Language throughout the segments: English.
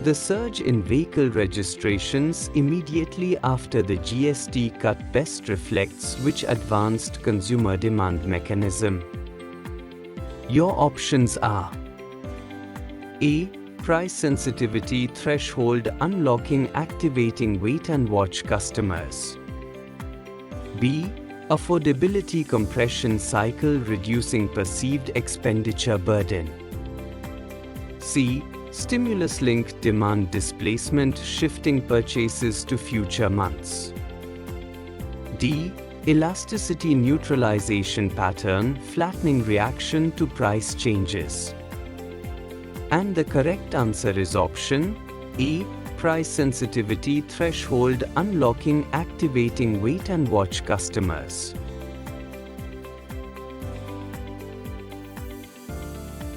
The surge in vehicle registrations immediately after the GST cut best reflects which advanced consumer demand mechanism? Your options are: A. Price sensitivity threshold unlocking activating wait and watch customers. B. Affordability compression cycle reducing perceived expenditure burden. C. Stimulus-linked demand displacement shifting purchases to future months. D. Elasticity neutralization pattern flattening reaction to price changes. And the correct answer is option A. Price sensitivity threshold unlocking activating wait and watch customers.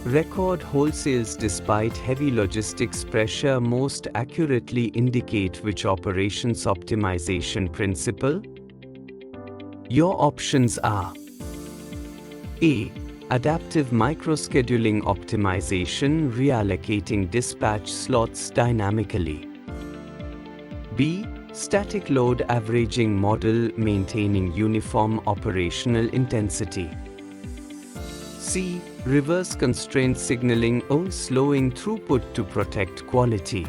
Record wholesales despite heavy logistics pressure most accurately indicate which operations optimization principle? Your options are: A. Adaptive microscheduling optimization reallocating dispatch slots dynamically. B. Static load averaging model maintaining uniform operational intensity. C. Reverse constraint signaling slowing throughput to protect quality.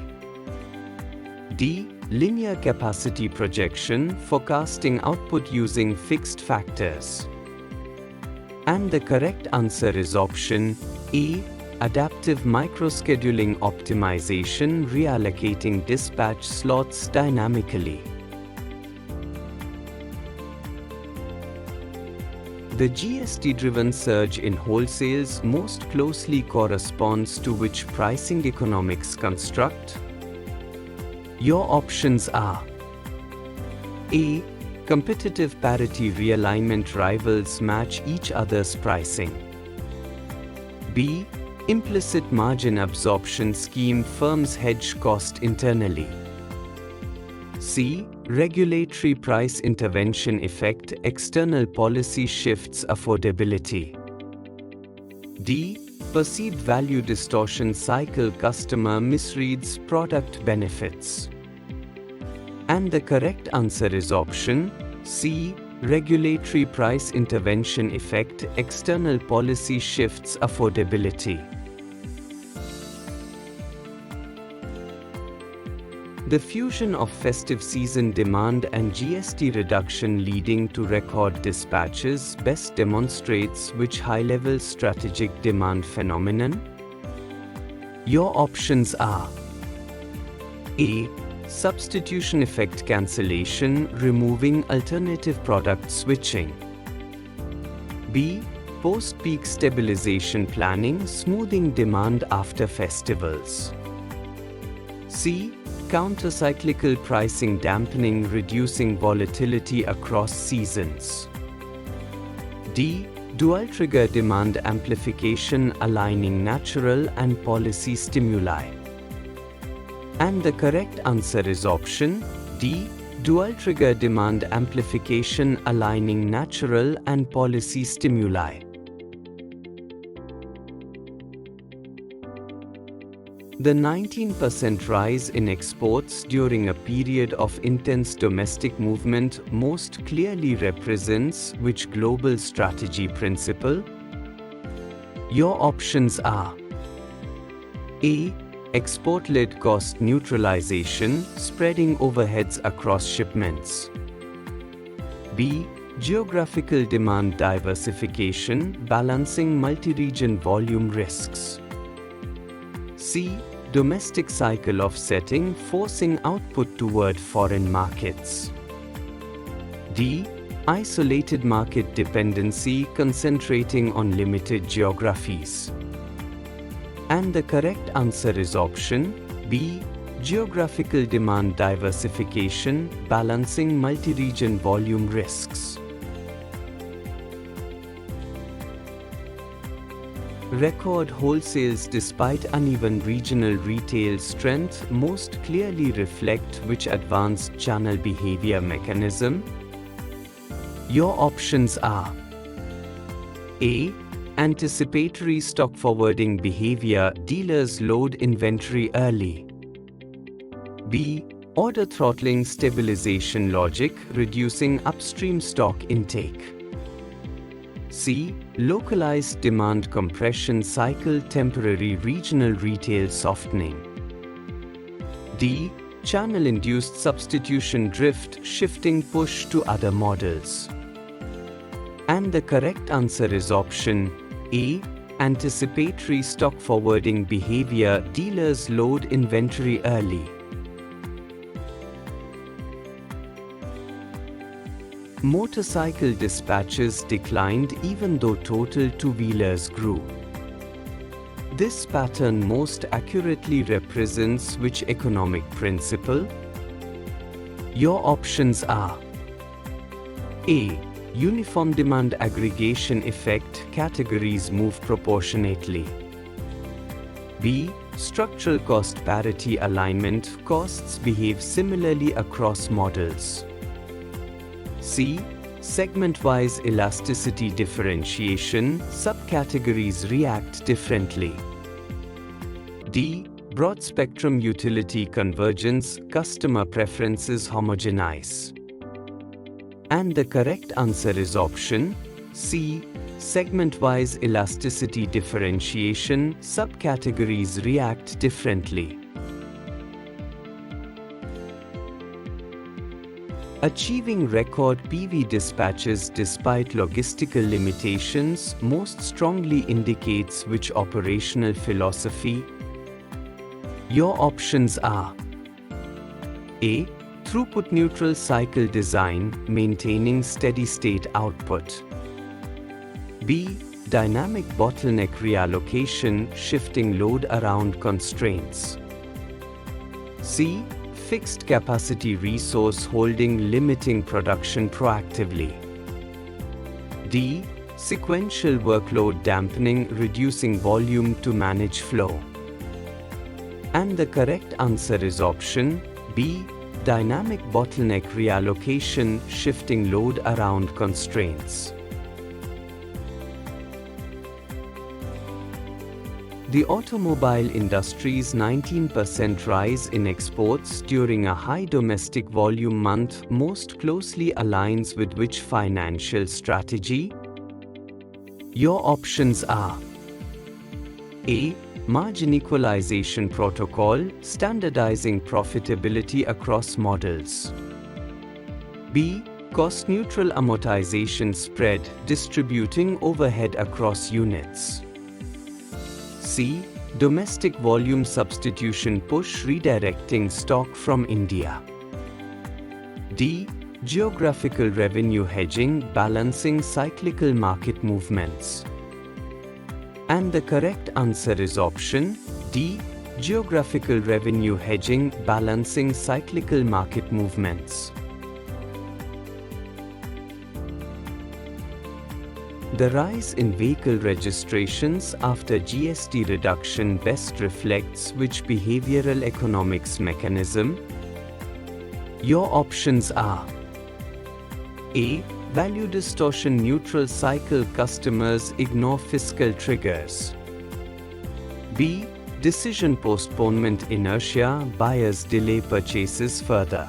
D. Linear capacity projection forecasting output using fixed factors. And the correct answer is option A. Adaptive microscheduling optimization reallocating dispatch slots dynamically. The GST-driven surge in wholesales most closely corresponds to which pricing economics construct? Your options are: A. Competitive parity realignment rivals match each other's pricing. B. Implicit margin absorption scheme firms hedge cost internally. C. Regulatory price intervention effect external policy shifts affordability. D. Perceived value distortion cycle customer misreads product benefits. And the correct answer is option C. Regulatory price intervention effect external policy shifts affordability. The fusion of festive season demand and GST reduction leading to record dispatches best demonstrates which high-level strategic demand phenomenon? Your options are: A. Substitution effect cancellation removing alternative product switching. B. Post-peak stabilization planning smoothing demand after festivals. C. Counter-cyclical pricing dampening reducing volatility across seasons. D. Dual-trigger demand amplification aligning natural and policy stimuli. And the correct answer is option D. Dual-trigger demand amplification aligning natural and policy stimuli. The 19% rise in exports during a period of intense domestic movement most clearly represents which global strategy principle? Your options are: A. Export-led cost neutralization, spreading overheads across shipments. B. Geographical demand diversification, balancing multi-region volume risks. C. Domestic cycle offsetting, forcing output toward foreign markets. D. Isolated market dependency, concentrating on limited geographies. And the correct answer is option B. Geographical demand diversification, balancing multi-region volume risks. Record wholesales despite uneven regional retail strength most clearly reflect which advanced channel behavior mechanism? Your options are: A. Anticipatory stock forwarding behavior, dealers load inventory early. B. Order throttling stabilization logic, reducing upstream stock intake. C. Localized demand compression cycle, temporary regional retail softening. D. Channel-induced substitution drift, shifting push to other models. And the correct answer is option A. Anticipatory stock forwarding behavior, dealers load inventory early. Motorcycle dispatches declined even though total two-wheelers grew. This pattern most accurately represents which economic principle? Your options are A. Uniform demand aggregation effect, categories move proportionately. B. Structural cost parity alignment, costs behave similarly across models. C. Segment-wise elasticity differentiation, subcategories react differently. D. Broad-spectrum utility convergence, customer preferences homogenize. And the correct answer is option C. Segment-wise elasticity differentiation, subcategories react differently. Achieving record PV dispatches despite logistical limitations most strongly indicates which operational philosophy? Your options are A. Throughput neutral cycle design, maintaining steady-state output. B. Dynamic bottleneck reallocation, shifting load around constraints. C. Fixed capacity resource holding, limiting production proactively. D. Sequential workload dampening, reducing volume to manage flow. And the correct answer is option B. Dynamic bottleneck reallocation, shifting load around constraints. The automobile industry's 19% rise in exports during a high domestic volume month most closely aligns with which financial strategy? Your options are A. Margin equalization protocol, standardizing profitability across models. B. Cost-neutral amortization spread, distributing overhead across units. C. Domestic volume substitution push, redirecting stock from India. D. Geographical revenue hedging, balancing cyclical market movements. And the correct answer is option D. Geographical revenue hedging, balancing cyclical market movements. The rise in vehicle registrations after GST reduction best reflects which behavioral economics mechanism? Your options are A. Value distortion neutral cycle, customers ignore fiscal triggers. B. Decision postponement inertia, buyers delay purchases further.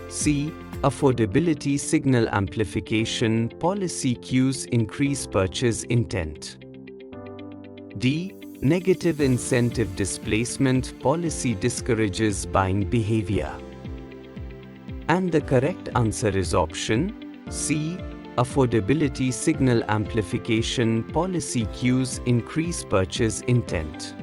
C. Affordability signal amplification, policy cues increase purchase intent. D. Negative incentive displacement, policy discourages buying behavior. And the correct answer is option C. Affordability signal amplification, policy cues increase purchase intent.